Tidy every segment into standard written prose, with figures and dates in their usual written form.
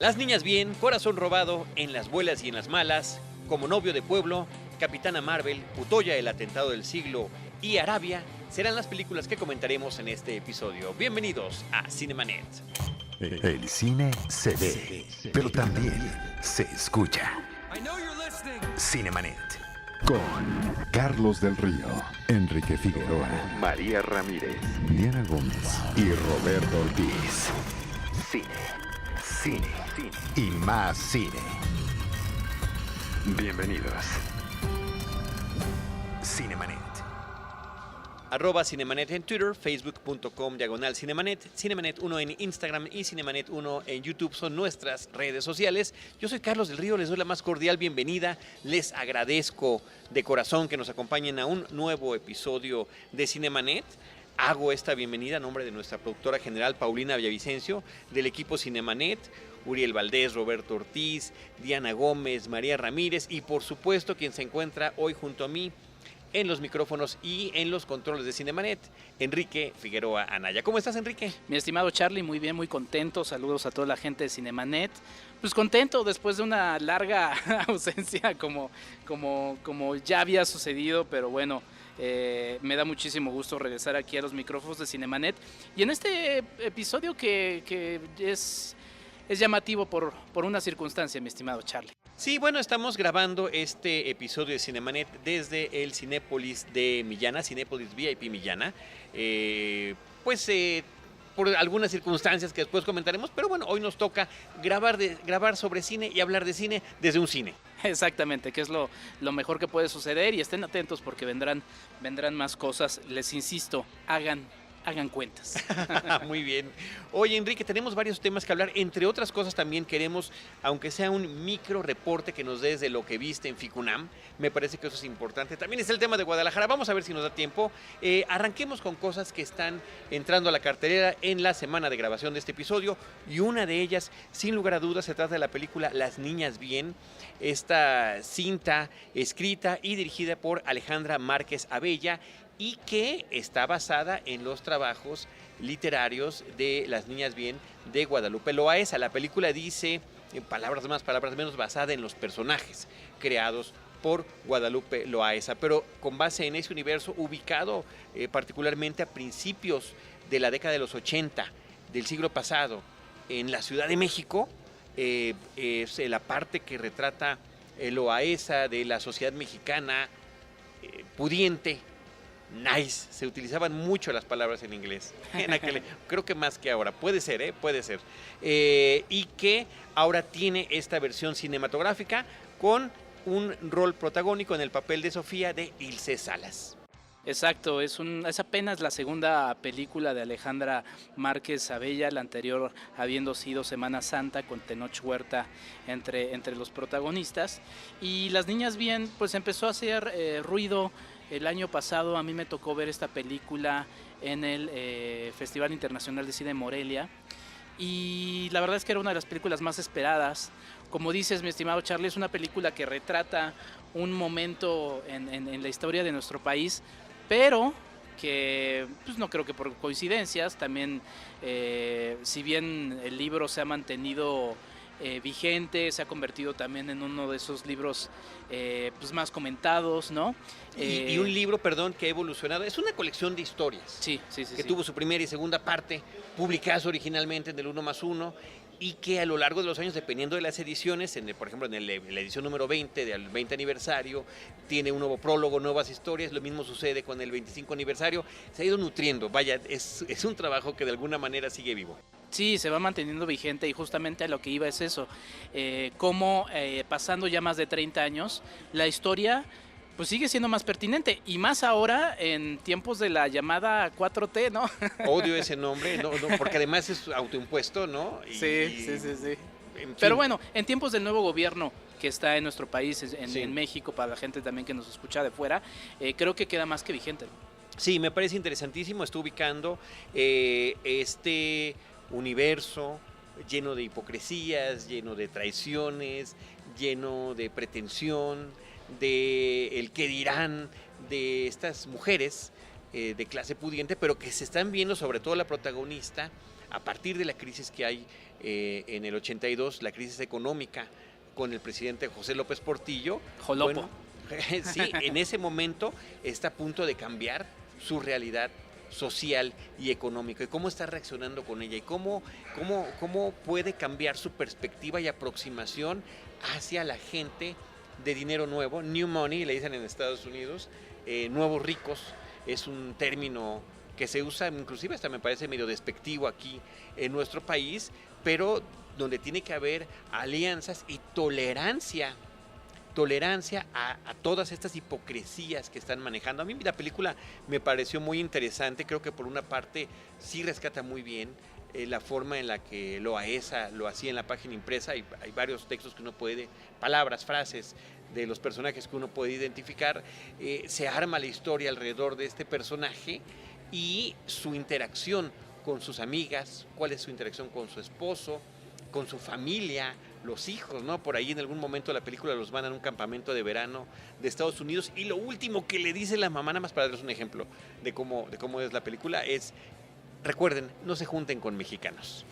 Las niñas bien, corazón robado, en las buenas y en las malas, como novio de pueblo, Capitana Marvel, Utoya, el atentado del siglo y Arabia serán las películas que comentaremos en este episodio. Bienvenidos a Cinemanet. El cine se ve, pero también se escucha. Cinemanet. Con Carlos del Río, Enrique Figueroa, María Ramírez, Diana Gómez y Roberto Ortiz. Cine y más cine. Bienvenidos. Cinemanet. @Cinemanet en Twitter, facebook.com/Cinemanet, Cinemanet1 en Instagram y Cinemanet1 en YouTube son nuestras redes sociales. Yo soy Carlos del Río, les doy la más cordial bienvenida. Les agradezco de corazón que nos acompañen a un nuevo episodio de Cinemanet. Hago esta bienvenida a nombre de nuestra productora general Paulina Villavicencio, del equipo Cinemanet, Uriel Valdés, Roberto Ortiz, Diana Gómez, María Ramírez y por supuesto quien se encuentra hoy junto a mí en los micrófonos y en los controles de Cinemanet, Enrique Figueroa Anaya. ¿Cómo estás, Enrique? Mi estimado Charlie, muy bien, muy contento. Saludos a toda la gente de Cinemanet. Pues contento después de una larga ausencia como ya había sucedido, pero bueno, me da muchísimo gusto regresar aquí a los micrófonos de Cinemanet. Y en este episodio que es llamativo por una circunstancia, mi estimado Charlie. Sí, bueno, estamos grabando este episodio de Cinemanet desde el Cinépolis de Millana, Cinépolis VIP Millana. Por algunas circunstancias que después comentaremos, pero bueno, hoy nos toca grabar sobre cine y hablar de cine desde un cine. Exactamente, que es lo mejor que puede suceder, y estén atentos porque vendrán más cosas. Les insisto, hagan cuentas. Muy bien. Oye, Enrique, tenemos varios temas que hablar. Entre otras cosas también queremos, aunque sea un micro reporte que nos des de lo que viste en FICUNAM. Me parece que eso es importante. También está el tema de Guadalajara. Vamos a ver si nos da tiempo. Arranquemos con cosas que están entrando a la cartelera en la semana de grabación de este episodio. Y una de ellas, sin lugar a dudas, se trata de la película Las Niñas Bien. Esta cinta escrita y dirigida por Alejandra Márquez Abella, y que está basada en los trabajos literarios de Las Niñas Bien de Guadalupe Loaesa. La película dice, en palabras más, palabras menos, basada en los personajes creados por Guadalupe Loaesa, pero con base en ese universo ubicado particularmente a principios de la década de los 80 del siglo pasado en la Ciudad de México. Es la parte que retrata Loaesa de la sociedad mexicana pudiente. Nice, se utilizaban mucho las palabras en inglés, creo que más que ahora, puede ser, y que ahora tiene esta versión cinematográfica con un rol protagónico en el papel de Sofía de Ilse Salas. Exacto, es apenas la segunda película de Alejandra Márquez Abella, la anterior habiendo sido Semana Santa con Tenoch Huerta entre los protagonistas. Y Las Niñas Bien pues empezó a hacer ruido. El año pasado a mí me tocó ver esta película en el Festival Internacional de Cine Morelia, y la verdad es que era una de las películas más esperadas. Como dices, mi estimado Charlie, es una película que retrata un momento en la historia de nuestro país, pero que pues no creo que por coincidencias. También, si bien el libro se ha mantenido vigente, se ha convertido también en uno de esos libros pues más comentados, ¿no? Y un libro, perdón, que ha evolucionado. Es una colección de historias. Sí. Que tuvo su primera y segunda parte publicadas originalmente en el 1+1, y que a lo largo de los años, dependiendo de las ediciones, por ejemplo en la edición número 20 del 20 aniversario, tiene un nuevo prólogo, nuevas historias. Lo mismo sucede con el 25 aniversario. Se ha ido nutriendo. Vaya, es un trabajo que de alguna manera sigue vivo. Sí, se va manteniendo vigente, y justamente a lo que iba es eso, cómo pasando ya más de 30 años, la historia pues sigue siendo más pertinente, y más ahora en tiempos de la llamada 4T, ¿no? Odio ese nombre, no, porque además es autoimpuesto, ¿no? Sí. En fin. Pero bueno, en tiempos del nuevo gobierno que está en nuestro país, en México, para la gente también que nos escucha de fuera, creo que queda más que vigente. Sí, me parece interesantísimo. Está ubicando este universo lleno de hipocresías, lleno de traiciones, lleno de pretensión, de el qué dirán de estas mujeres de clase pudiente, pero que se están viendo, sobre todo la protagonista, a partir de la crisis que hay en el 82, la crisis económica con el presidente José López Portillo. Jolopo. Bueno, sí, en ese momento está a punto de cambiar su realidad social y económica, y cómo está reaccionando con ella, y cómo puede cambiar su perspectiva y aproximación hacia la gente de dinero nuevo, new money, le dicen en Estados Unidos, nuevos ricos, es un término que se usa, inclusive hasta me parece medio despectivo aquí en nuestro país, pero donde tiene que haber alianzas y tolerancia a todas estas hipocresías que están manejando. A mí la película me pareció muy interesante, creo que por una parte sí rescata muy bien la forma en la que Loaesa lo hacía en la página impresa. Hay varios textos que uno puede, palabras, frases de los personajes que uno puede identificar. Se arma la historia alrededor de este personaje y su interacción con sus amigas, cuál es su interacción con su esposo, con su familia, los hijos, ¿no? Por ahí en algún momento de la película los mandan a un campamento de verano de Estados Unidos, y lo último que le dice la mamá, nada más para darles un ejemplo de cómo es la película, es: recuerden, no se junten con mexicanos.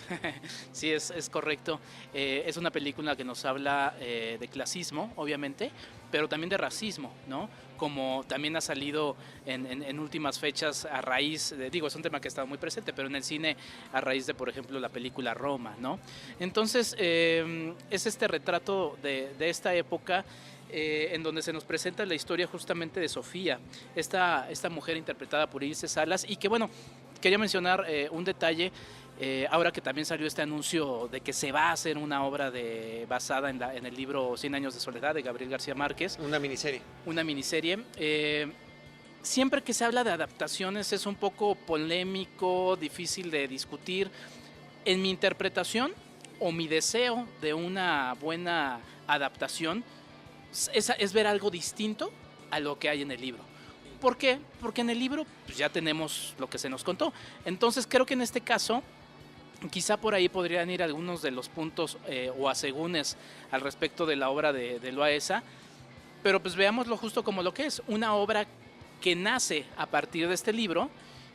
Sí, es correcto. Es una película que nos habla de clasismo, obviamente, pero también de racismo, ¿no? Como también ha salido en últimas fechas a raíz, es un tema que ha estado muy presente, pero en el cine a raíz de, por ejemplo, la película Roma, ¿no? Entonces, es este retrato de esta época en donde se nos presenta la historia justamente de Sofía, esta mujer interpretada por Ilse Salas, y que, bueno, quería mencionar un detalle. Ahora que también salió este anuncio de que se va a hacer una obra basada en el libro 100 años de soledad de Gabriel García Márquez. Una miniserie. Siempre que se habla de adaptaciones es un poco polémico, difícil de discutir. En mi interpretación o mi deseo de una buena adaptación es ver algo distinto a lo que hay en el libro. ¿Por qué? Porque en el libro pues, ya tenemos lo que se nos contó. Entonces creo que en este caso quizá por ahí podrían ir algunos de los puntos o asegúnes al respecto de la obra de Loaesa, pero pues veámoslo justo como lo que es, una obra que nace a partir de este libro,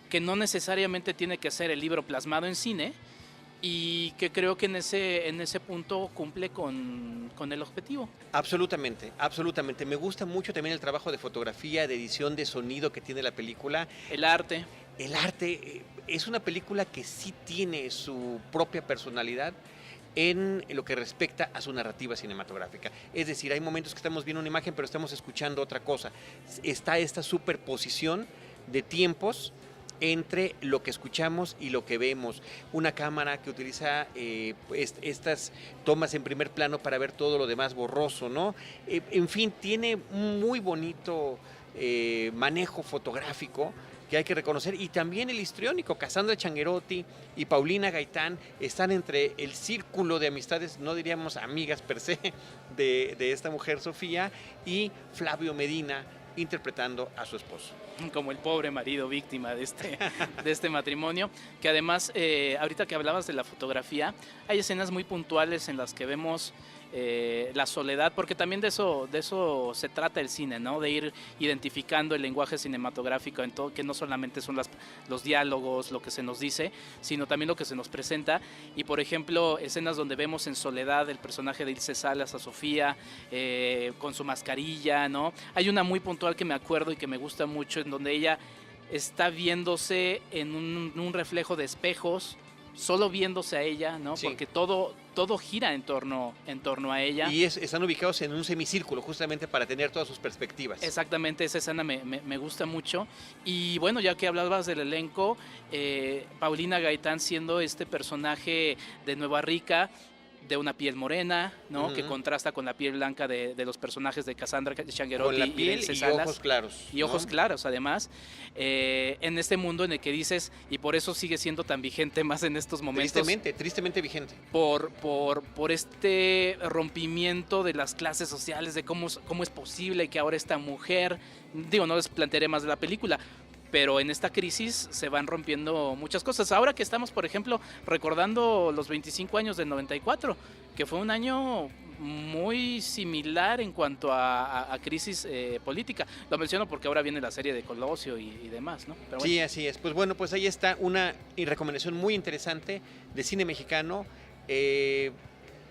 que no necesariamente tiene que ser el libro plasmado en cine, y que creo que en ese punto cumple con el objetivo. Absolutamente, absolutamente. Me gusta mucho también el trabajo de fotografía, de edición, de sonido que tiene la película. El arte. El arte es una película que sí tiene su propia personalidad en lo que respecta a su narrativa cinematográfica. Es decir, hay momentos que estamos viendo una imagen pero estamos escuchando otra cosa. Está esta superposición de tiempos entre lo que escuchamos y lo que vemos. Una cámara que utiliza estas tomas en primer plano para ver todo lo demás borroso, ¿no? En fin, tiene un muy bonito manejo fotográfico que hay que reconocer, y también el histriónico. Cassandra Changuerotti y Paulina Gaitán están entre el círculo de amistades, no diríamos amigas per se, de esta mujer Sofía, y Flavio Medina interpretando a su esposo. Como el pobre marido víctima de este matrimonio, que además, ahorita que hablabas de la fotografía, hay escenas muy puntuales en las que vemos la soledad, porque también de eso se trata el cine, ¿no? De ir identificando el lenguaje cinematográfico, en todo, que no solamente son los diálogos, lo que se nos dice, sino también lo que se nos presenta. Y por ejemplo, escenas donde vemos en soledad el personaje de Ilse Salas a Sofía, con su mascarilla, ¿no? Hay una muy puntual que me acuerdo y que me gusta mucho, en donde ella está viéndose en un reflejo de espejos, solo viéndose a ella, ¿no? Sí. Porque todo gira en torno a ella. Y están ubicados en un semicírculo, justamente para tener todas sus perspectivas. Exactamente, esa escena me gusta mucho. Y bueno, ya que hablabas del elenco, Paulina Gaitán siendo este personaje de Nueva Rica, de una piel morena, ¿no? Que contrasta con la piel blanca de los personajes de Cassandra Changuerotti. Con la piel y ojos claros. Y ojos claros, además, en este mundo en el que dices, y por eso sigue siendo tan vigente más en estos momentos. Tristemente vigente. Por este rompimiento de las clases sociales, de cómo es posible que ahora esta mujer, no les plantearé más de la película, pero en esta crisis se van rompiendo muchas cosas. Ahora que estamos, por ejemplo, recordando los 25 años del 94, que fue un año muy similar en cuanto a crisis política. Lo menciono porque ahora viene la serie de Colosio y demás, ¿no? Pero bueno. Sí, así es. Pues bueno, pues ahí está una recomendación muy interesante de cine mexicano,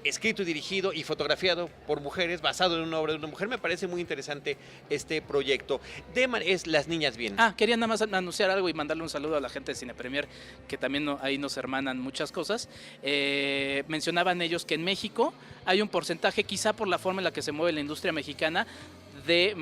escrito y dirigido y fotografiado por mujeres, basado en una obra de una mujer. Me parece muy interesante este proyecto. Es Las Niñas Bien. Quería nada más anunciar algo y mandarle un saludo a la gente de Cine Premier, que también ahí nos hermanan muchas cosas. Mencionaban ellos que en México hay un porcentaje, quizá por la forma en la que se mueve la industria mexicana, de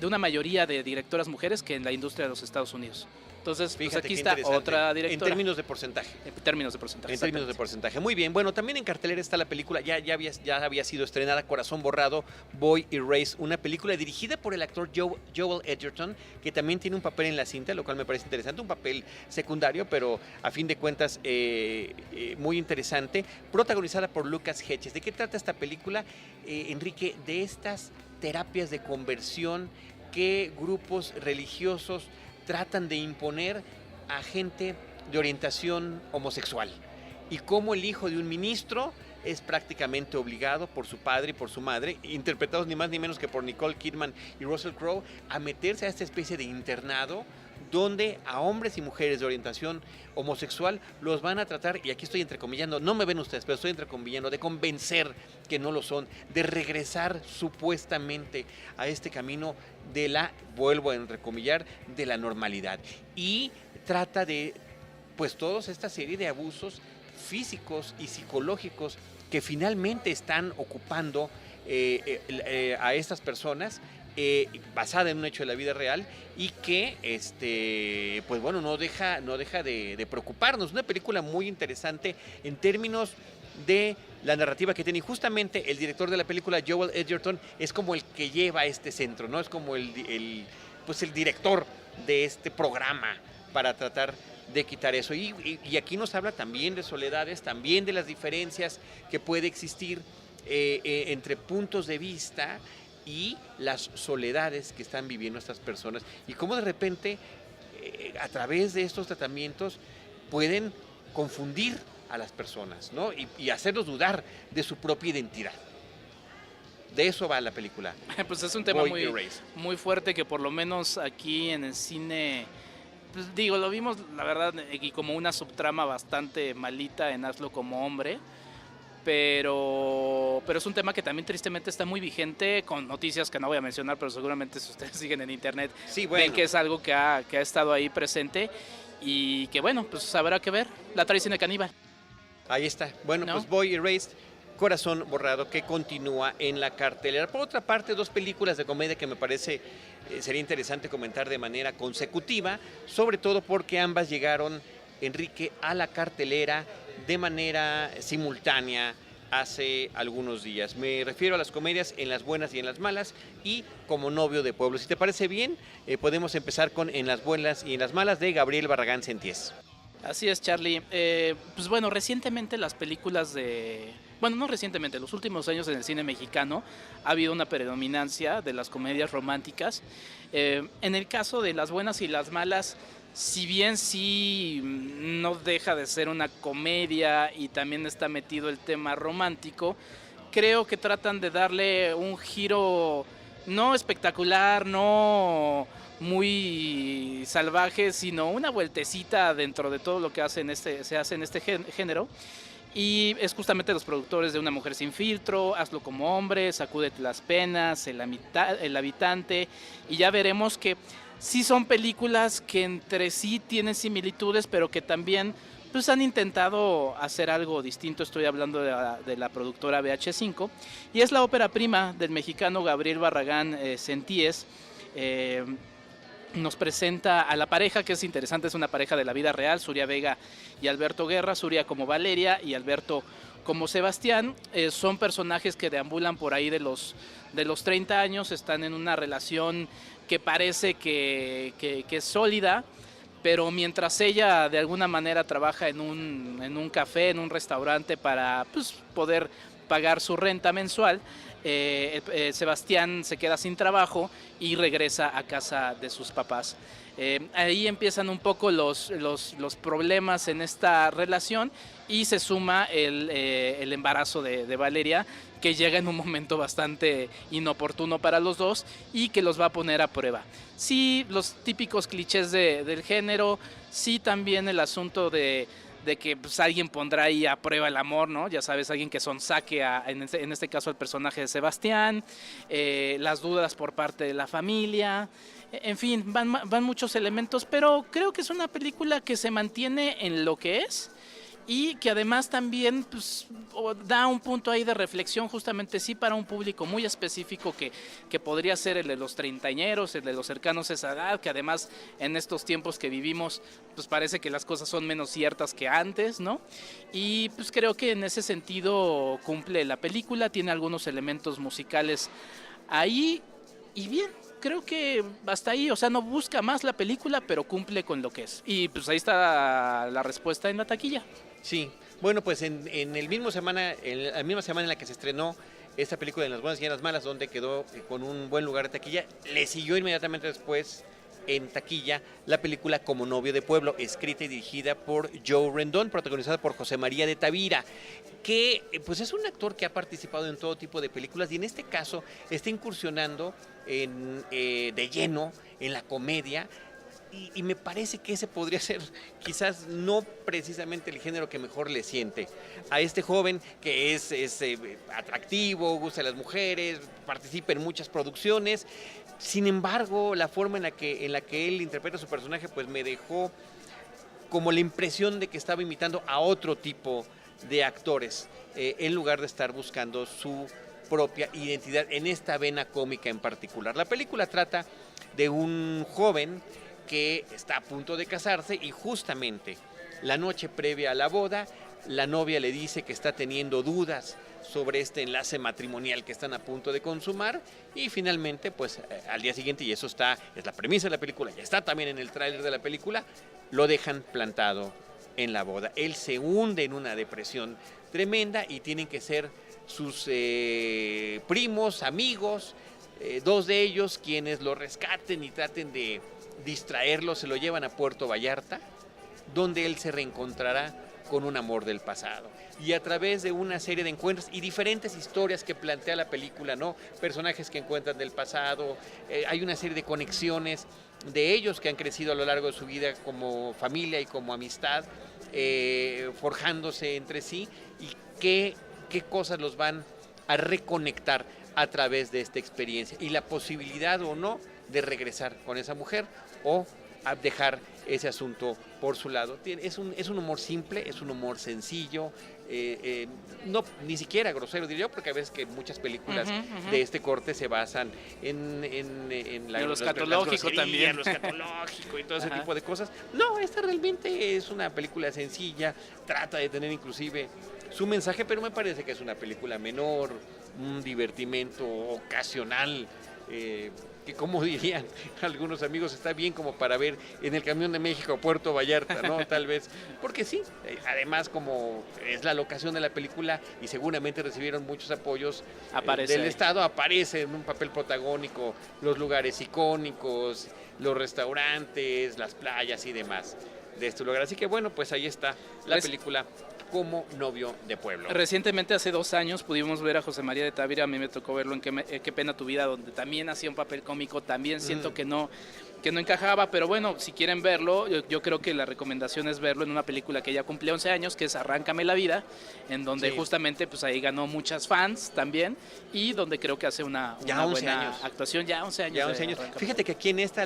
una mayoría de directoras mujeres que en la industria de los Estados Unidos. Entonces, pues aquí está otra directora. En términos de porcentaje. En términos de porcentaje. En términos de porcentaje. Muy bien. Bueno, también en cartelera está la película, ya había sido estrenada, Corazón Borrado, Boy Erased, una película dirigida por el actor Joel Edgerton, que también tiene un papel en la cinta, lo cual me parece interesante, un papel secundario, pero a fin de cuentas muy interesante, protagonizada por Lucas Hedges. ¿De qué trata esta película, Enrique? De estas terapias de conversión que grupos religiosos tratan de imponer a gente de orientación homosexual, y cómo el hijo de un ministro es prácticamente obligado por su padre y por su madre, interpretados ni más ni menos que por Nicole Kidman y Russell Crowe, a meterse a esta especie de internado donde a hombres y mujeres de orientación homosexual los van a tratar, y aquí estoy entrecomillando, no me ven ustedes, pero estoy entrecomillando, de convencer que no lo son, de regresar supuestamente a este camino de la, vuelvo a entrecomillar, de la normalidad. Y trata de, pues, toda esta serie de abusos físicos y psicológicos que finalmente están ocupando a estas personas, basada en un hecho de la vida real, y que pues bueno, no deja de preocuparnos. Una película muy interesante en términos de la narrativa que tiene, y justamente el director de la película, Joel Edgerton, es como el que lleva este centro, ¿no? Es como el director de este programa para tratar de quitar eso. Y aquí nos habla también de soledades, también de las diferencias que puede existir entre puntos de vista y las soledades que están viviendo estas personas, y cómo de repente a través de estos tratamientos pueden confundir a las personas, ¿no? Y hacerlos dudar de su propia identidad. De eso va la película. Pues es un tema muy fuerte, que por lo menos aquí en el cine, pues digo, lo vimos, la verdad, y como una subtrama bastante malita en Hazlo como hombre. Pero es un tema que también tristemente está muy vigente, con noticias que no voy a mencionar, pero seguramente si ustedes siguen en internet, sí, bueno, ven que es algo que ha estado ahí presente, y que bueno, pues habrá que ver. La trae Cine Caníbal. Ahí está. Bueno, ¿no? Pues Boy Erased, Corazón Borrado, que continúa en la cartelera. Por otra parte, dos películas de comedia que me parece sería interesante comentar de manera consecutiva, sobre todo porque ambas llegaron, Enrique, a la cartelera de manera simultánea hace algunos días. Me refiero a las comedias En las buenas y en las malas y Como novio de pueblo. Si te parece bien, podemos empezar con En las buenas y en las malas, de Gabriel Barragán Senties. Así es, Charlie. Pues bueno, recientemente las películas no recientemente, los últimos años en el cine mexicano ha habido una predominancia de las comedias románticas. En el caso de Las buenas y las malas, si bien sí no deja de ser una comedia y también está metido el tema romántico, creo que tratan de darle un giro no espectacular, no muy salvaje, sino una vueltecita dentro de todo lo que se hace en este género. Y es justamente los productores de Una mujer sin filtro, Hazlo como hombre, Sacúdete las penas, El habitante, y ya veremos que sí son películas que entre sí tienen similitudes, pero que también pues han intentado hacer algo distinto. Estoy hablando de la productora VH5, y es la ópera prima del mexicano Gabriel Barragán Senties. Nos presenta a la pareja, que es interesante, es una pareja de la vida real, Suria Vega y Alberto Guerra, Suria como Valeria y Alberto como Sebastián. Son personajes que deambulan por ahí de los 30 años, están en una relación que parece que es sólida, pero mientras ella de alguna manera trabaja en un café, en un restaurante para pues poder pagar su renta mensual, Sebastián se queda sin trabajo y regresa a casa de sus papás. Ahí empiezan un poco los problemas en esta relación y se suma el embarazo de Valeria, que llega en un momento bastante inoportuno para los dos y que los va a poner a prueba. Sí, los típicos clichés del género, sí también el asunto de que pues, alguien pondrá ahí a prueba el amor, ¿no? Ya sabes, alguien que sonsaque en este caso al personaje de Sebastián, las dudas por parte de la familia, en fin, van muchos elementos, pero creo que es una película que se mantiene en lo que es y que además también pues, da un punto ahí de reflexión justamente sí para un público muy específico que podría ser el de los treintañeros, el de los cercanos a esa edad, que además en estos tiempos que vivimos pues parece que las cosas son menos ciertas que antes, ¿no? Y pues creo que en ese sentido cumple la película, tiene algunos elementos musicales ahí y bien. Creo que hasta ahí, o sea, no busca más la película, pero cumple con lo que es. Y pues ahí está la respuesta en la taquilla. Sí, bueno, pues en la misma semana en la que se estrenó esta película de Las Buenas y en las Malas, donde quedó con un buen lugar de taquilla, le siguió inmediatamente después en taquilla la película Como novio de pueblo, escrita y dirigida por Joe Rendón, protagonizada por José María de Tavira, que pues es un actor que ha participado en todo tipo de películas y en este caso está incursionando de lleno en la comedia. Y me parece que ese podría ser quizás no precisamente el género que mejor le siente a este joven que es atractivo, gusta a las mujeres, participa en muchas producciones. Sin embargo, la forma en la que él interpreta su personaje pues me dejó como la impresión de que estaba imitando a otro tipo de actores en lugar de estar buscando su propia identidad en esta vena cómica en particular. La película trata de un joven que está a punto de casarse y justamente la noche previa a la boda, la novia le dice que está teniendo dudas sobre este enlace matrimonial que están a punto de consumar y finalmente, pues al día siguiente, y eso es la premisa de la película, ya está también en el tráiler de la película, lo dejan plantado en la boda. Él se hunde en una depresión tremenda y tienen que ser sus primos, amigos, dos de ellos quienes lo rescaten y traten de distraerlo, se lo llevan a Puerto Vallarta, donde él se reencontrará con un amor del pasado. Y a través de una serie de encuentros y diferentes historias que plantea la película, ¿no? Personajes que encuentran del pasado, hay una serie de conexiones de ellos que han crecido a lo largo de su vida como familia y como amistad, forjándose entre sí y qué cosas los van a reconectar a través de esta experiencia y la posibilidad o no de regresar con esa mujer o a dejar ese asunto por su lado. Es un humor simple, es un humor sencillo, no ni siquiera grosero diría yo, porque a veces que muchas películas de este corte se basan en lo escatológico también, lo escatológico y todo ese tipo de cosas. No, esta realmente es una película sencilla, trata de tener inclusive su mensaje, pero me parece que es una película menor, un divertimento ocasional, que como dirían algunos amigos, está bien como para ver en el camión de México a Puerto Vallarta, ¿no? Tal vez, porque sí, además como es la locación de la película y seguramente recibieron muchos apoyos del Estado, aparece en un papel protagónico los lugares icónicos, los restaurantes, las playas y demás de este lugar. Así que bueno, pues ahí está la película Como novio de pueblo. Recientemente, hace 2 años, pudimos ver a José María de Tavira. A mí me tocó verlo en Qué pena tu vida, donde también hacía un papel cómico. También siento que no encajaba, pero bueno, si quieren verlo, yo creo que la recomendación es verlo en una película que ya cumple 11 años, que es Arráncame la vida, en donde justamente pues ahí ganó muchas fans también y donde creo que hace una buena actuación. Ya 11 años. Ya 11 años. Fíjate que aquí en esta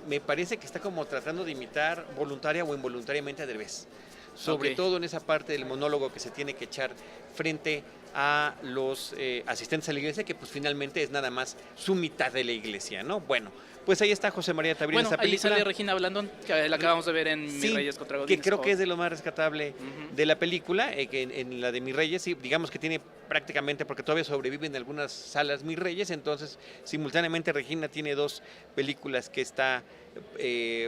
me parece que está como tratando de imitar voluntaria o involuntariamente a Derbez. Sobre todo en esa parte del monólogo que se tiene que echar frente a los asistentes a la iglesia, que pues finalmente es nada más su mitad de la iglesia, ¿no? Bueno, pues ahí está José María Tabrín en esta ahí película. sale Regina Blandón, que la acabamos de ver en Sí, Mis Reyes contra Godines. que creo que es de lo más rescatable de la película, que en la de Mis Reyes, sí, digamos que tiene prácticamente, porque todavía sobreviven en algunas salas Mis Reyes, entonces simultáneamente Regina tiene 2 películas que está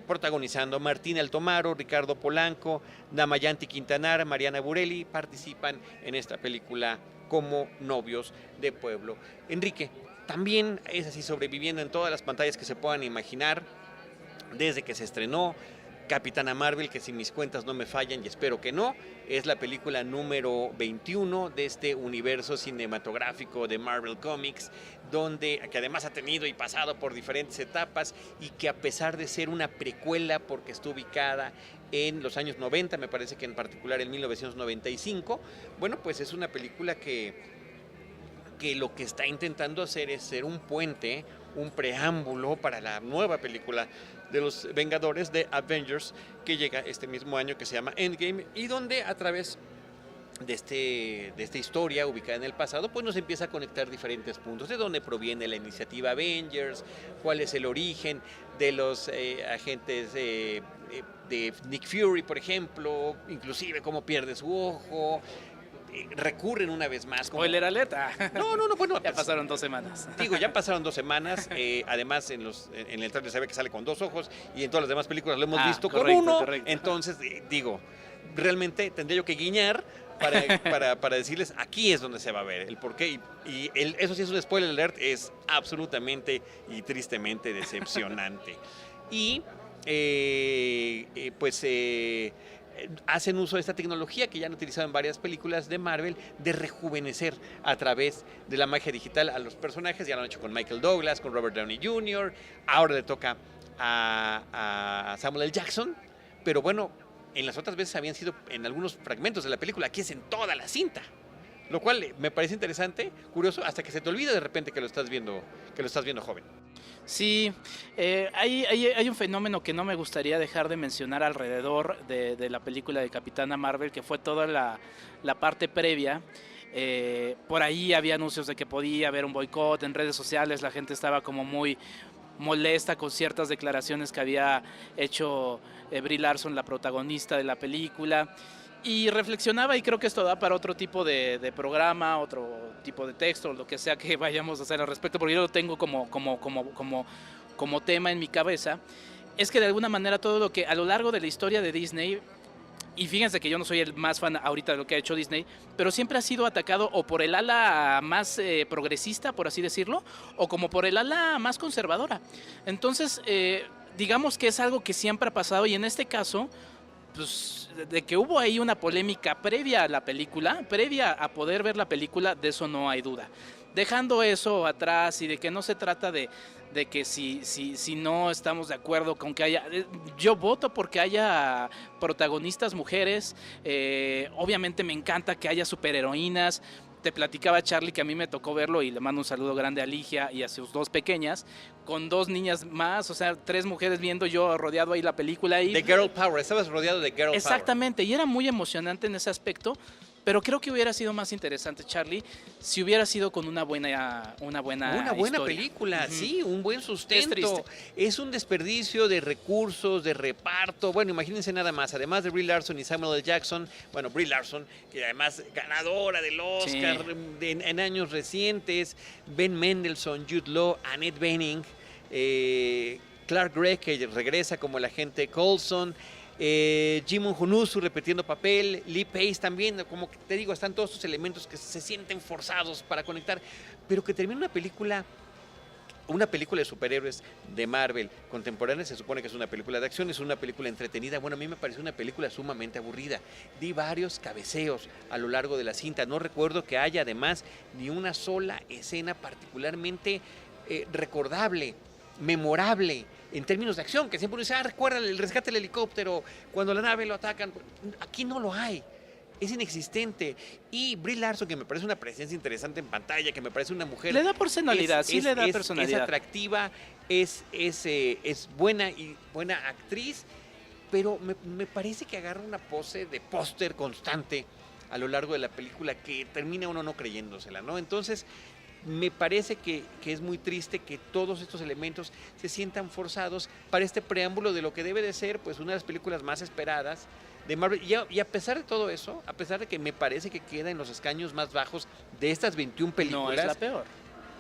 protagonizando. Martín Altomaro, Ricardo Polanco, Damayanti Quintanar, Mariana Burelli participan en esta película como novios de pueblo. Enrique, también es así, sobreviviendo en todas las pantallas que se puedan imaginar, desde que se estrenó. Capitana Marvel, que si mis cuentas no me fallan, y espero que no, es la película número 21 de este universo cinematográfico de Marvel Comics, que además ha tenido y pasado por diferentes etapas, y que a pesar de ser una precuela, porque está ubicada en los años 90, me parece que en particular en 1995, bueno, pues es una película que lo que está intentando hacer es ser un puente, un preámbulo para la nueva película de los Vengadores, de Avengers, que llega este mismo año, que se llama Endgame, y donde a través de esta historia ubicada en el pasado, pues nos empieza a conectar diferentes puntos, de dónde proviene la iniciativa Avengers, cuál es el origen de los agentes de Nick Fury, por ejemplo, inclusive cómo pierde su ojo. Recurren una vez más. Spoiler alerta. No, bueno. Ya pasaron 2 semanas. Digo, ya pasaron 2 semanas. Además, en el trailer se ve que sale con 2 ojos, y en todas las demás películas lo hemos visto con 1. Correcto. Entonces, digo, realmente tendría yo que guiñar para decirles, aquí es donde se va a ver el porqué. Eso sí es un spoiler alert, es absolutamente y tristemente decepcionante. Y hacen uso de esta tecnología que ya han utilizado en varias películas de Marvel, de rejuvenecer a través de la magia digital a los personajes. Ya lo han hecho con Michael Douglas, con Robert Downey Jr., ahora le toca a Samuel L. Jackson, pero bueno, en las otras veces habían sido en algunos fragmentos de la película, aquí es en toda la cinta, lo cual me parece interesante, curioso, hasta que se te olvida de repente que lo estás viendo joven. Sí, hay un fenómeno que no me gustaría dejar de mencionar alrededor de la película de Capitana Marvel, que fue toda la parte previa. Por ahí había anuncios de que podía haber un boicot en redes sociales, la gente estaba como muy molesta con ciertas declaraciones que había hecho Brie Larson, la protagonista de la película. Y reflexionaba, y creo que esto da para otro tipo de programa, otro tipo de texto, lo que sea que vayamos a hacer al respecto, porque yo lo tengo como tema en mi cabeza. Es que de alguna manera todo lo que a lo largo de la historia de Disney, y fíjense que yo no soy el más fan ahorita de lo que ha hecho Disney, pero siempre ha sido atacado o por el ala más progresista, por así decirlo, o como por el ala más conservadora. Entonces, digamos que es algo que siempre ha pasado, y en este caso, pues, de que hubo ahí una polémica previa a la película, previa a poder ver la película, de eso no hay duda. Dejando eso atrás, y de que no se trata de que si no estamos de acuerdo con que haya, yo voto porque haya protagonistas mujeres, obviamente me encanta que haya superheroínas. Te platicaba Charlie que a mí me tocó verlo, y le mando un saludo grande a Ligia y a sus 2 pequeñas, con 2 niñas más, o sea, 3 mujeres viendo, yo rodeado ahí la película. De Girl Power, estabas rodeado de Girl Power. Exactamente, y era muy emocionante en ese aspecto, pero creo que hubiera sido más interesante, Charlie, si hubiera sido con una buena historia. Película, sí, un buen sustento. Es un desperdicio de recursos, de reparto. Bueno, imagínense nada más, además de Brie Larson y Samuel L. Jackson, bueno, Brie Larson, que además ganadora del Oscar en años recientes, Ben Mendelsohn, Jude Law, Annette Bening, Clark Gregg, que regresa como el agente Coulson, Jimon Honusu repitiendo papel, Lee Pace también, como te digo, están todos estos elementos que se sienten forzados para conectar, pero que termina una película de superhéroes de Marvel contemporánea. Se supone que es una película de acción, es una película entretenida. Bueno, a mí me pareció una película sumamente aburrida. Di varios cabeceos a lo largo de la cinta, no recuerdo que haya además ni una sola escena particularmente recordable, memorable en términos de acción, que siempre uno dice, recuerda el rescate del helicóptero, cuando la nave lo atacan. Aquí no lo hay, es inexistente. Y Brie Larson, que me parece una presencia interesante en pantalla, que me parece una mujer, le da personalidad, le da personalidad. Es atractiva, es buena y buena actriz, pero me parece que agarra una pose de póster constante a lo largo de la película que termina uno no creyéndosela, ¿no? Entonces, me parece que es muy triste que todos estos elementos se sientan forzados para este preámbulo de lo que debe de ser pues una de las películas más esperadas de Marvel. Y a pesar de todo eso, a pesar de que me parece que queda en los escaños más bajos de estas 21 películas. No es la peor.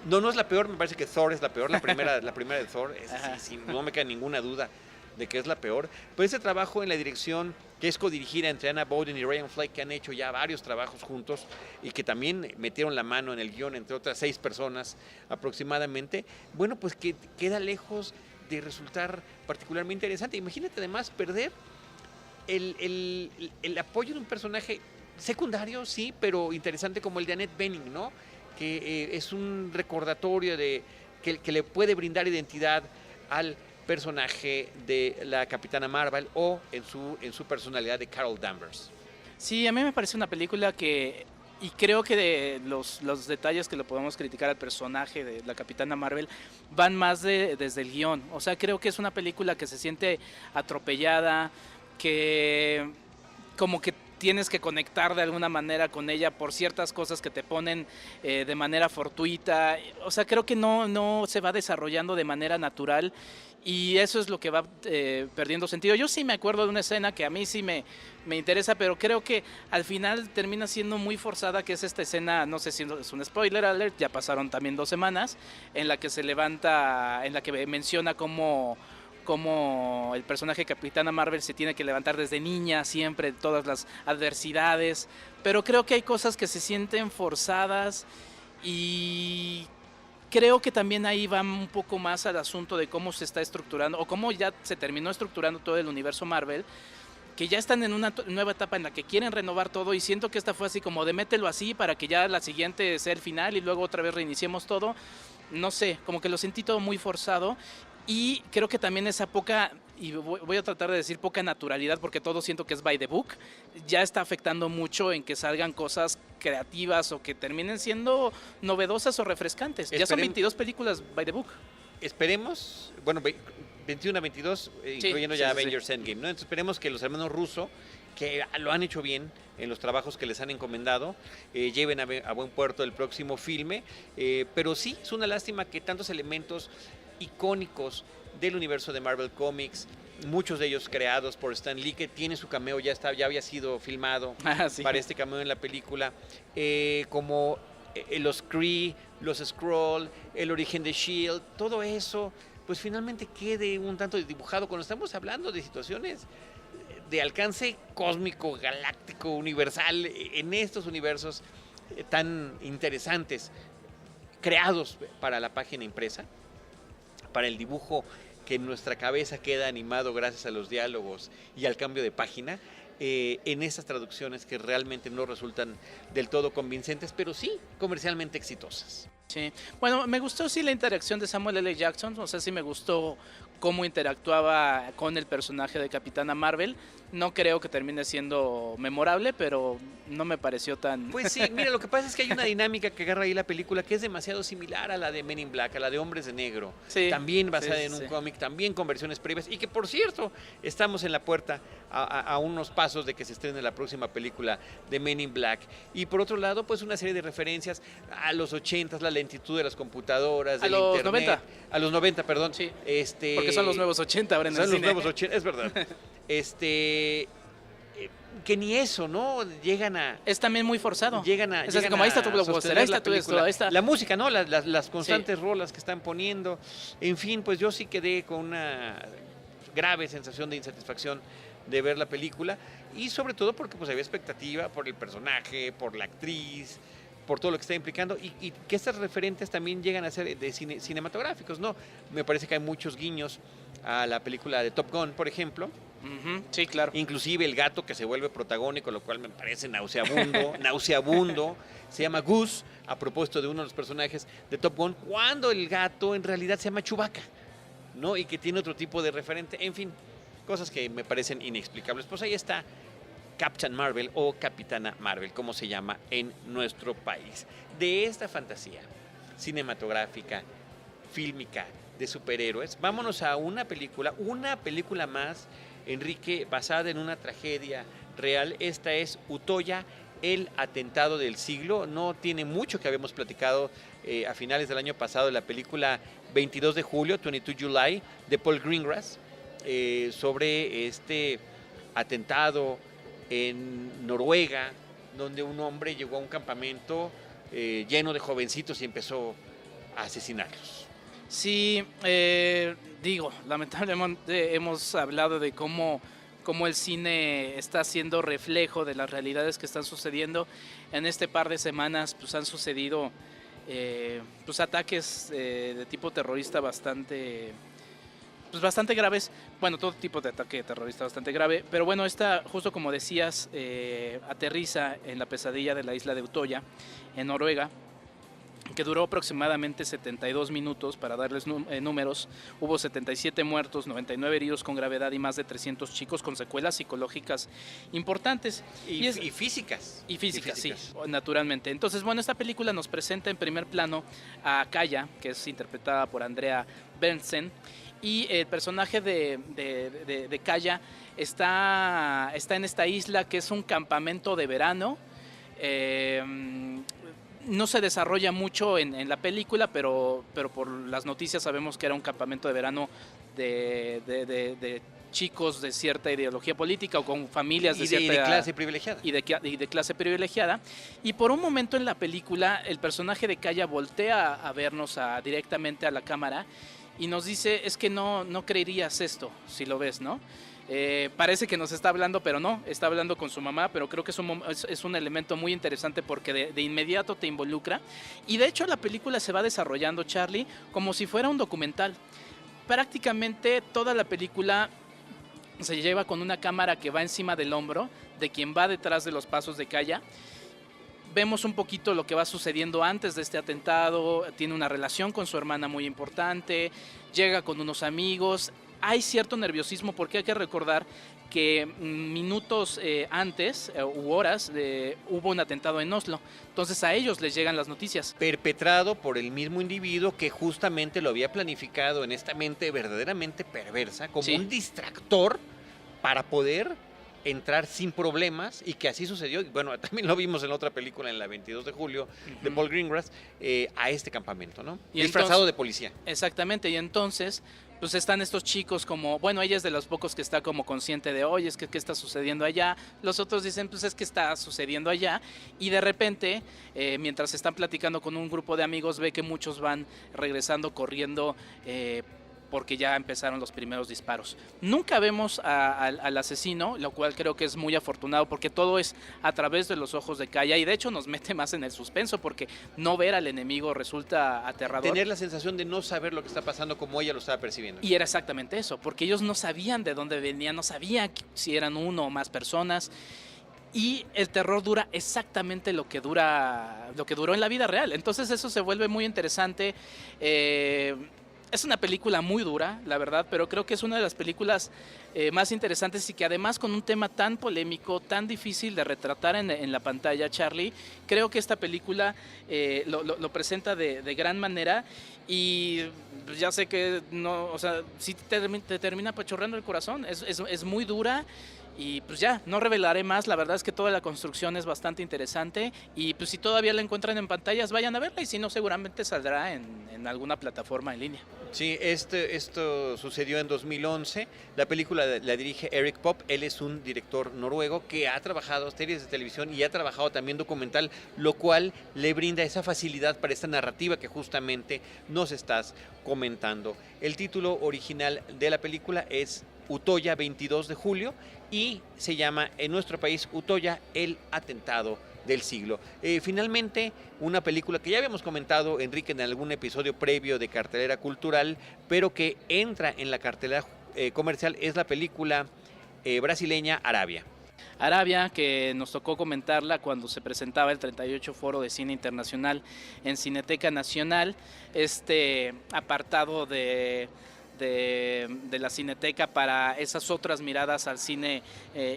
No es la peor, me parece que Thor es la peor, la primera de Thor, sí, no me queda ninguna duda de que es la peor. Pero ese trabajo en la dirección, que es codirigida entre Anna Boden y Ryan Fleck, que han hecho ya varios trabajos juntos y que también metieron la mano en el guión, entre otras 6 personas aproximadamente, bueno, pues que queda lejos de resultar particularmente interesante. Imagínate además perder el apoyo de un personaje secundario, sí, pero interesante como el de Annette Bening, ¿no? Que es un recordatorio de que le puede brindar identidad al personaje de la Capitana Marvel o en su personalidad de Carol Danvers. Sí, a mí me parece una película que, y creo que de los detalles que le podemos criticar al personaje de la Capitana Marvel van más desde el guión. O sea, creo que es una película que se siente atropellada, que como que tienes que conectar de alguna manera con ella por ciertas cosas que te ponen de manera fortuita. O sea, creo que no se va desarrollando de manera natural y eso es lo que va perdiendo sentido. Yo sí me acuerdo de una escena que a mí sí me interesa, pero creo que al final termina siendo muy forzada, que es esta escena, no sé si es un spoiler alert, ya pasaron también 2 semanas, en la que se levanta, en la que menciona cómo el personaje Capitana Marvel se tiene que levantar desde niña siempre, todas las adversidades, pero creo que hay cosas que se sienten forzadas y creo que también ahí va un poco más al asunto de cómo se está estructurando o cómo ya se terminó estructurando todo el universo Marvel, que ya están en una nueva etapa en la que quieren renovar todo y siento que esta fue así como de mételo así para que ya la siguiente sea el final y luego otra vez reiniciemos todo. No sé, como que lo sentí todo muy forzado. Y creo que también esa poca, y voy a tratar de decir poca naturalidad, porque todo siento que es by the book, ya está afectando mucho en que salgan cosas creativas o que terminen siendo novedosas o refrescantes. Ya son 22 películas by the book. Esperemos, bueno, 21 a 22, incluyendo ya Avengers Endgame, ¿no? Entonces esperemos que los hermanos Russo, que lo han hecho bien en los trabajos que les han encomendado, lleven a buen puerto el próximo filme, pero sí, es una lástima que tantos elementos icónicos del universo de Marvel Comics, muchos de ellos creados por Stan Lee, que tiene su cameo, ya había sido filmado para este cameo en la película, como los Kree, los Skrull, el origen de S.H.I.E.L.D., todo eso, pues finalmente quede un tanto dibujado cuando estamos hablando de situaciones de alcance cósmico, galáctico, universal, en estos universos tan interesantes, creados para la página impresa, para el dibujo que en nuestra cabeza queda animado gracias a los diálogos y al cambio de página, en esas traducciones que realmente no resultan del todo convincentes, pero sí comercialmente exitosas. Sí, bueno, me gustó sí la interacción de Samuel L. Jackson, o sea, sí me gustó cómo interactuaba con el personaje de Capitana Marvel. No creo que termine siendo memorable, pero no me pareció tan... Pues sí, mira, lo que pasa es que hay una dinámica que agarra ahí la película que es demasiado similar a la de Men in Black, a la de Hombres de Negro. Sí, también basada en un cómic, también con versiones previas. Y que, por cierto, estamos en la puerta a unos pasos de que se estrene la próxima película de Men in Black. Y por otro lado, pues una serie de referencias a los 80s, la lentitud de las computadoras, del internet. A los 90. A los 90, perdón. Sí, porque son los nuevos 80 ahora en el cine. Son los nuevos 80, es verdad. Que ni eso, ¿no? Llegan a... Es también muy forzado. Llegan a... Es así como, ahí está tu blockbuster, ahí está tu esto, ahí está... La música, ¿no? Las constantes rolas que están poniendo. En fin, pues yo sí quedé con una grave sensación de insatisfacción de ver la película. Y sobre todo porque pues había expectativa por el personaje, por la actriz, por todo lo que está implicando, y que estas referentes también llegan a ser de cinematográficos, ¿no? Me parece que hay muchos guiños a la película de Top Gun, por ejemplo. Sí, claro. Inclusive el gato que se vuelve protagónico, lo cual me parece nauseabundo. Se llama Goose, a propósito de uno de los personajes de Top Gun, cuando el gato en realidad se llama Chewbacca, ¿no? Y que tiene otro tipo de referente. En fin, cosas que me parecen inexplicables. Pues ahí está Captain Marvel o Capitana Marvel, como se llama en nuestro país. De esta fantasía cinematográfica, fílmica, de superhéroes, vámonos a una película más, Enrique, basada en una tragedia real. Esta es Utoya, El atentado del siglo. No tiene mucho que habíamos platicado a finales del año pasado de la película 22 de julio, 22 July, de Paul Greengrass, sobre este atentado en Noruega, donde un hombre llegó a un campamento lleno de jovencitos y empezó a asesinarlos. Sí, lamentablemente hemos hablado de cómo el cine está siendo reflejo de las realidades que están sucediendo. En este par de semanas pues han sucedido ataques de tipo terrorista bastante graves. Bueno, todo tipo de ataque terrorista bastante grave. Pero bueno, esta, justo como decías, aterriza en la pesadilla de la isla de Utoya, en Noruega, que duró aproximadamente 72 minutos. Para darles números, hubo 77 muertos, 99 heridos con gravedad y más de 300 chicos con secuelas psicológicas importantes. Y físicas. Y físicas, sí, naturalmente. Entonces, bueno, esta película nos presenta en primer plano a Kaya, que es interpretada por Andrea Berntsen, y el personaje de Kaya está en esta isla que es un campamento de verano. No se desarrolla mucho en la película, pero por las noticias sabemos que era un campamento de verano de chicos de cierta ideología política o con familias de clase privilegiada. Y de clase privilegiada. Y por un momento en la película, el personaje de Kaya voltea a vernos directamente a la cámara y nos dice, es que no creerías esto, si lo ves, ¿no? Parece que nos está hablando, pero no, está hablando con su mamá, pero creo que es un elemento muy interesante porque de inmediato te involucra. Y de hecho la película se va desarrollando, Charlie, como si fuera un documental. Prácticamente toda la película se lleva con una cámara que va encima del hombro de quien va detrás de los pasos de Kaya. Vemos un poquito lo que va sucediendo antes de este atentado. Tiene una relación con su hermana muy importante, llega con unos amigos. Hay cierto nerviosismo porque hay que recordar que minutos antes u horas hubo un atentado en Oslo. Entonces a ellos les llegan las noticias. Perpetrado por el mismo individuo que justamente lo había planificado en esta mente verdaderamente perversa, como un distractor para poder entrar sin problemas, y que así sucedió. Bueno, también lo vimos en la otra película, en la 22 de julio, de Paul Greengrass, a este campamento, ¿no? Y disfrazado de policía. Exactamente, y entonces pues están estos chicos como, bueno, ella es de los pocos que está como consciente de, oye, es que ¿qué está sucediendo allá? Los otros dicen, pues es que está sucediendo allá, y de repente, mientras están platicando con un grupo de amigos, ve que muchos van regresando, corriendo, porque ya empezaron los primeros disparos. Nunca vemos al asesino, lo cual creo que es muy afortunado porque todo es a través de los ojos de Kaya, y de hecho nos mete más en el suspenso porque no ver al enemigo resulta aterrador. Tener la sensación de no saber lo que está pasando como ella lo estaba percibiendo. Y era exactamente eso, porque ellos no sabían de dónde venían, no sabían si eran uno o más personas. Y el terror dura exactamente lo que duró en la vida real. Entonces eso se vuelve muy interesante. Es una película muy dura, la verdad, pero creo que es una de las películas más interesantes y que además con un tema tan polémico, tan difícil de retratar en la pantalla, Charlie, creo que esta película lo presenta de gran manera, y ya sé que no, o sea, sí te termina apachurrando el corazón, es muy dura. Y pues ya, no revelaré más, la verdad es que toda la construcción es bastante interesante, y pues si todavía la encuentran en pantallas, vayan a verla, y si no, seguramente saldrá en alguna plataforma en línea. Sí, esto sucedió en 2011, la película la dirige Eric Popp, él es un director noruego que ha trabajado series de televisión y ha trabajado también documental, lo cual le brinda esa facilidad para esta narrativa que justamente nos estás comentando. El título original de la película es Utoya 22 de julio y se llama en nuestro país Utoya, el atentado del siglo. Finalmente, una película que ya habíamos comentado, Enrique, en algún episodio previo de Cartelera Cultural, pero que entra en la cartelera comercial, es la película brasileña Arabia. Arabia, que nos tocó comentarla cuando se presentaba el 38 Foro de Cine Internacional en Cineteca Nacional, este apartado de la Cineteca para esas otras miradas al cine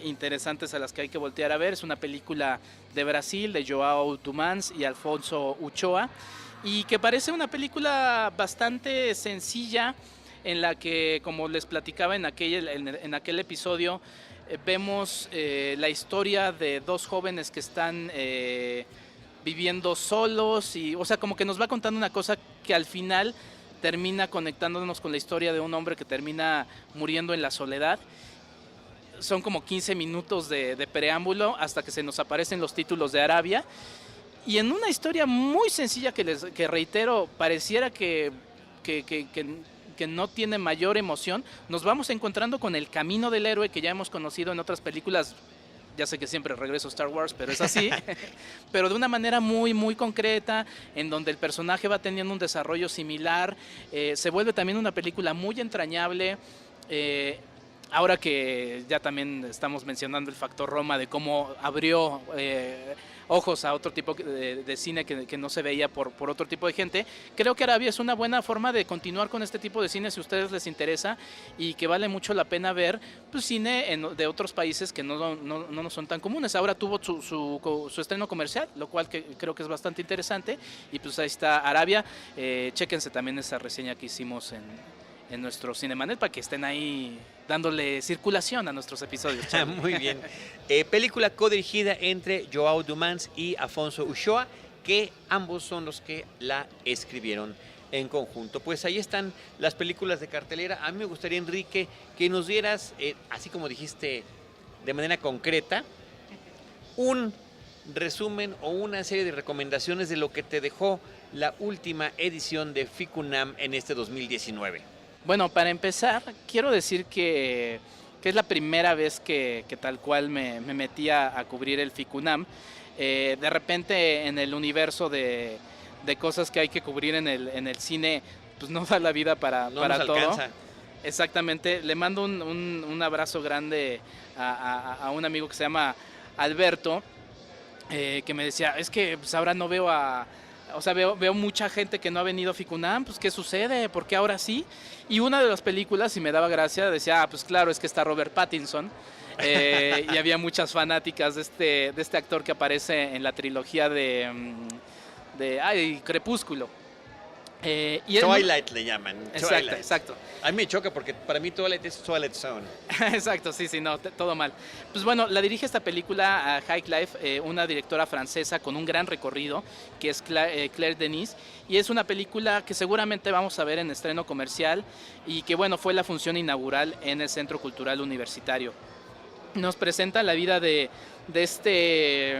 interesantes a las que hay que voltear a ver. Es una película de Brasil, de João Tumans y Alfonso Uchoa, y que parece una película bastante sencilla, en la que, como les platicaba en aquel episodio, vemos la historia de dos jóvenes que están viviendo solos, y, o sea, como que nos va contando una cosa que al final termina conectándonos con la historia de un hombre que termina muriendo en la soledad. Son como 15 minutos de preámbulo hasta que se nos aparecen los títulos de Arabia. Y en una historia muy sencilla que reitero, pareciera que no tiene mayor emoción, nos vamos encontrando con el camino del héroe que ya hemos conocido en otras películas. Ya sé que siempre regreso a Star Wars, pero es así. Pero de una manera muy, muy concreta, en donde el personaje va teniendo un desarrollo similar. Se vuelve también una película muy entrañable. Ahora que ya también estamos mencionando el factor Roma, de cómo abrió ojos a otro tipo de cine que no se veía por otro tipo de gente, creo que Arabia es una buena forma de continuar con este tipo de cine si a ustedes les interesa, y que vale mucho la pena ver, pues, cine de otros países que no son tan comunes. Ahora tuvo su estreno comercial, lo cual creo que es bastante interesante, y pues ahí está Arabia. Chéquense también esa reseña que hicimos en nuestro Cinemanet para que estén ahí dándole circulación a nuestros episodios. Muy bien. Película codirigida entre Joao Dumans y Afonso Uchoa, que ambos son los que la escribieron en conjunto. Pues ahí están las películas de cartelera. A mí me gustaría, Enrique, que nos dieras, así como dijiste de manera concreta, un resumen o una serie de recomendaciones de lo que te dejó la última edición de FICUNAM en este 2019. Bueno, para empezar, quiero decir que es la primera vez que tal cual me metí a cubrir el FICUNAM. De repente, en el universo de cosas que hay que cubrir en el cine, pues no da la vida para todo. Alcanza. Exactamente. Le mando un abrazo grande a un amigo que se llama Alberto, que me decía, es que pues ahora no veo veo mucha gente que no ha venido a FICUNAM, pues ¿qué sucede? ¿Por qué ahora sí? Y una de las películas, y me daba gracia, decía, pues claro, es que está Robert Pattinson, y había muchas fanáticas de este actor que aparece en la trilogía de Crepúsculo. Y Twilight le llaman. Exacto. A mí me choca porque para mí Twilight es Twilight Zone. Exacto, sí, no, todo mal. Pues bueno, la dirige esta película High Life, una directora francesa con un gran recorrido, que es Claire Denis, y es una película que seguramente vamos a ver en estreno comercial, y que bueno, fue la función inaugural en el Centro Cultural Universitario. Nos presenta la vida de este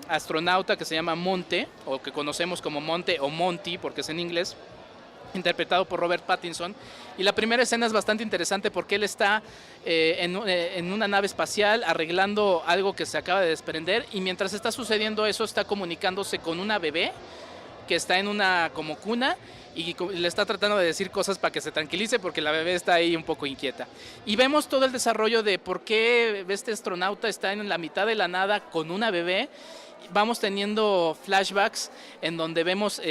astronauta que se llama Monte, o que conocemos como Monte o Monty, porque es en inglés, interpretado por Robert Pattinson. Y la primera escena es bastante interesante porque él está en una nave espacial arreglando algo que se acaba de desprender, y mientras está sucediendo eso está comunicándose con una bebé que está en una como cuna, y le está tratando de decir cosas para que se tranquilice porque la bebé está ahí un poco inquieta. Y vemos todo el desarrollo de por qué este astronauta está en la mitad de la nada con una bebé. Vamos teniendo flashbacks en donde vemos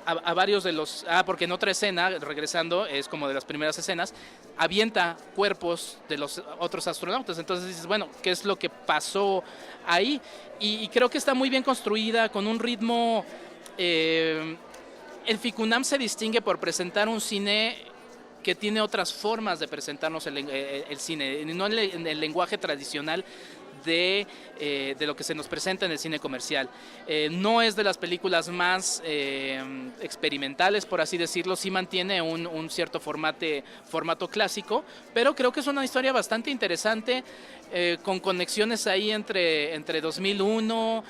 a varios de los... porque en otra escena, regresando, es como de las primeras escenas, avienta cuerpos de los otros astronautas. Entonces dices, bueno, ¿qué es lo que pasó ahí? Y creo que está muy bien construida, con un ritmo... El FICUNAM se distingue por presentar un cine que tiene otras formas de presentarnos el cine, no en el lenguaje tradicional de lo que se nos presenta en el cine comercial. No es de las películas más experimentales, por así decirlo, sí mantiene un cierto formato clásico, pero creo que es una historia bastante interesante, con conexiones ahí entre 2001.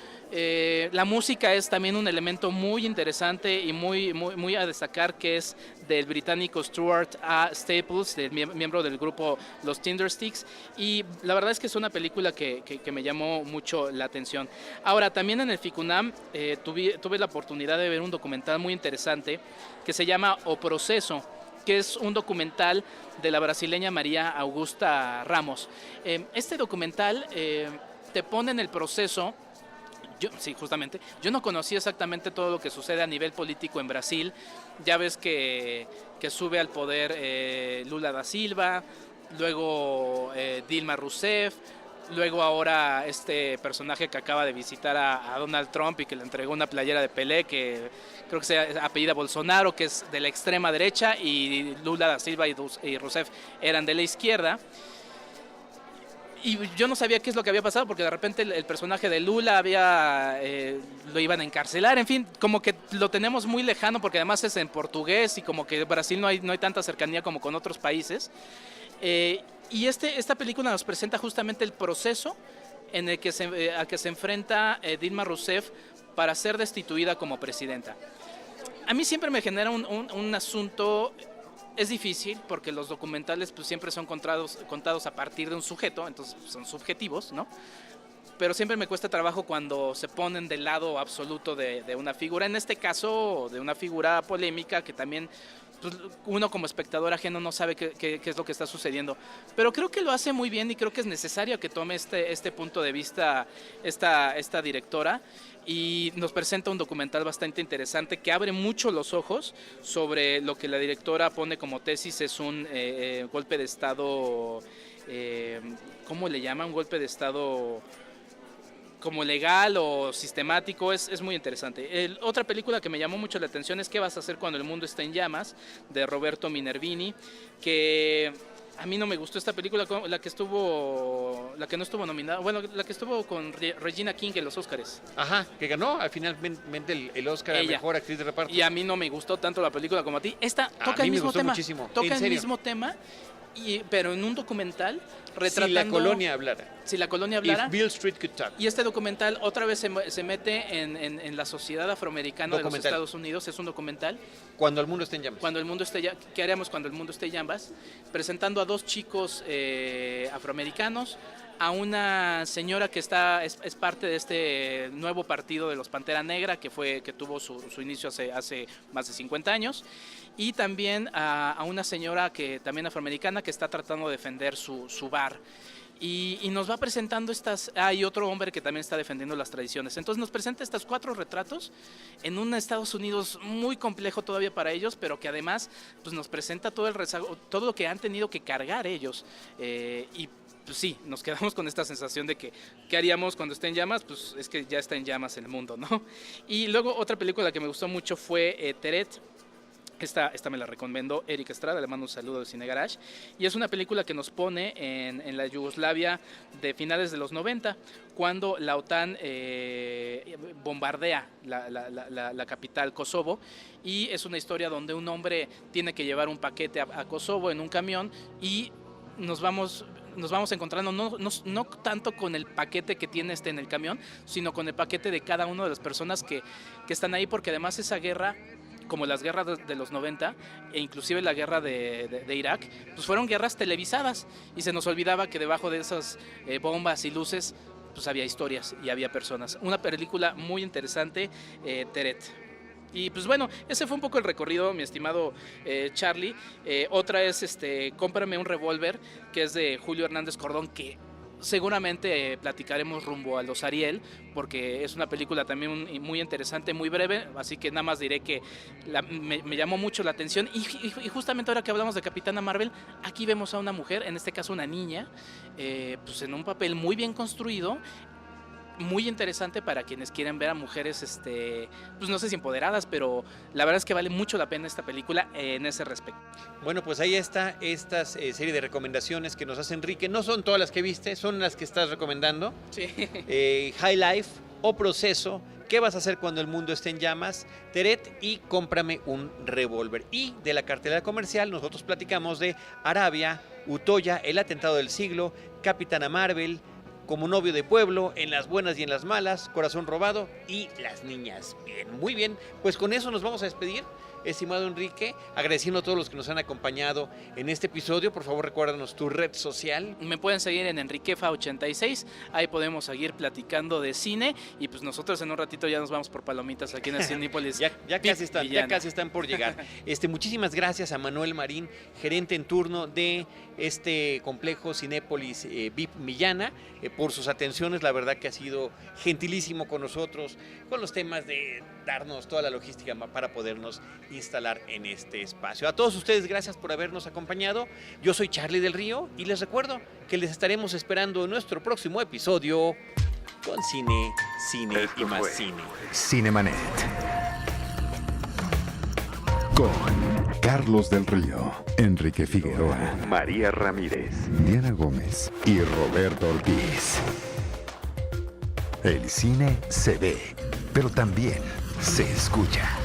La música es también un elemento muy interesante y muy a destacar, que es del británico Stuart A. Staples, miembro del grupo Los Tindersticks, y la verdad es que es una película que me llamó mucho la atención. Ahora, también en el FICUNAM tuve la oportunidad de ver un documental muy interesante que se llama O Proceso, que es un documental de la brasileña María Augusta Ramos. Este documental te pone en el proceso. Justamente. Yo no conocía exactamente todo lo que sucede a nivel político en Brasil. Ya ves que sube al poder Lula da Silva, luego Dilma Rousseff, luego ahora este personaje que acaba de visitar a Donald Trump y que le entregó una playera de Pelé, que creo que se apellida Bolsonaro, que es de la extrema derecha, y Lula da Silva y Rousseff eran de la izquierda. Y yo no sabía qué es lo que había pasado, porque de repente el personaje de Lula lo iban a encarcelar, en fin, como que lo tenemos muy lejano, porque además es en portugués y como que Brasil no hay tanta cercanía como con otros países. Y esta película nos presenta justamente el proceso en el que a que se enfrenta Dilma Rousseff para ser destituida como presidenta. A mí siempre me genera un asunto. Es difícil porque los documentales pues, siempre son contados a partir de un sujeto, entonces son subjetivos, ¿no? Pero siempre me cuesta trabajo cuando se ponen del lado absoluto de una figura, en este caso de una figura polémica que también pues, uno como espectador ajeno no sabe qué es lo que está sucediendo. Pero creo que lo hace muy bien y creo que es necesario que tome este punto de vista esta directora. Y nos presenta un documental bastante interesante que abre mucho los ojos sobre lo que la directora pone como tesis, es un golpe de Estado, ¿cómo le llaman? Un golpe de Estado como legal o sistemático, es muy interesante. Otra película que me llamó mucho la atención es ¿Qué vas a hacer cuando el mundo está en llamas?, de Roberto Minervini, que a mí no me gustó esta película, la que no estuvo nominada, bueno, la que estuvo con Regina King en los Óscares. Ajá, que ganó finalmente el Óscar a Mejor Actriz de Reparto. Y a mí no me gustó tanto la película como a ti. Esta toca el mismo tema. Muchísimo. Toca el mismo tema, pero en un documental retratando... Si la colonia hablara. Si la colonia hablara. If Beale Street Could Talk. Y este documental otra vez se mete en la sociedad afroamericana de los Estados Unidos. Es un documental. Cuando el mundo esté en llamas. ¿Qué haremos cuando el mundo esté en llamas? Presentando a dos chicos afroamericanos, a una señora que es parte de este nuevo partido de los Pantera Negra, que tuvo su inicio hace más de 50 años, y también a una señora que también afroamericana que está tratando de defender su bar. Y nos va presentando y otro hombre que también está defendiendo las tradiciones. Entonces nos presenta estos 4 retratos en un Estados Unidos muy complejo todavía para ellos, pero que además pues, nos presenta todo el rezago, todo lo que han tenido que cargar ellos. Y pues sí, nos quedamos con esta sensación de que ¿qué haríamos cuando esté en llamas? Pues es que ya está en llamas el mundo, ¿no? Y luego otra película que me gustó mucho fue Teret. Esta me la recomendó Eric Estrada, le mando un saludo de Cine Garage, y es una película que nos pone en la Yugoslavia de finales de los 90, cuando la OTAN bombardea la capital Kosovo, y es una historia donde un hombre tiene que llevar un paquete a Kosovo en un camión, y nos vamos encontrando no tanto con el paquete que tiene en el camión, sino con el paquete de cada una de las personas que están ahí, porque además esa guerra, como las guerras de los 90 e inclusive la guerra de Irak, pues fueron guerras televisadas y se nos olvidaba que debajo de esas bombas y luces pues había historias y había personas. Una película muy interesante, Teret. Y pues bueno, ese fue un poco el recorrido, mi estimado Charlie. Otra es Cómprame un revólver, que es de Julio Hernández Cordón, que seguramente platicaremos rumbo a los Ariel, porque es una película también muy interesante, muy breve, así que nada más diré que me llamó mucho la atención. Y justamente ahora que hablamos de Capitana Marvel, aquí vemos a una mujer, en este caso una niña, pues en un papel muy bien construido, muy interesante para quienes quieren ver a mujeres, pues no sé si empoderadas, pero la verdad es que vale mucho la pena esta película en ese respecto. Bueno, pues ahí está esta serie de recomendaciones que nos hace Enrique. No son todas las que viste, son las que estás recomendando. Sí. High Life o Proceso, ¿Qué vas a hacer cuando el mundo esté en llamas?, Teret y Cómprame un revólver. Y de la cartelera comercial nosotros platicamos de Arabia, Utoya, El atentado del siglo, Capitana Marvel, Como novio de pueblo, En las buenas y en las malas, Corazón robado y Las niñas. Bien, muy bien. Pues con eso nos vamos a despedir, estimado Enrique, agradeciendo a todos los que nos han acompañado en este episodio. Por favor, recuérdanos tu red social. Me pueden seguir en Enriquefa86, ahí podemos seguir platicando de cine, y pues nosotros en un ratito ya nos vamos por palomitas aquí en el Cinépolis. ya casi están por llegar. Muchísimas gracias a Manuel Marín, gerente en turno de este complejo Cinépolis VIP Millana, por sus atenciones. La verdad que ha sido gentilísimo con nosotros, con los temas de darnos toda la logística para podernos instalar en este espacio. A todos ustedes, gracias por habernos acompañado. Yo soy Charlie del Río y les recuerdo que les estaremos esperando en nuestro próximo episodio con Cine y más Cine. Cinemanet. Con Carlos del Río, Enrique Figueroa, María Ramírez, Diana Gómez y Roberto Ortiz. El cine se ve, pero también se escucha.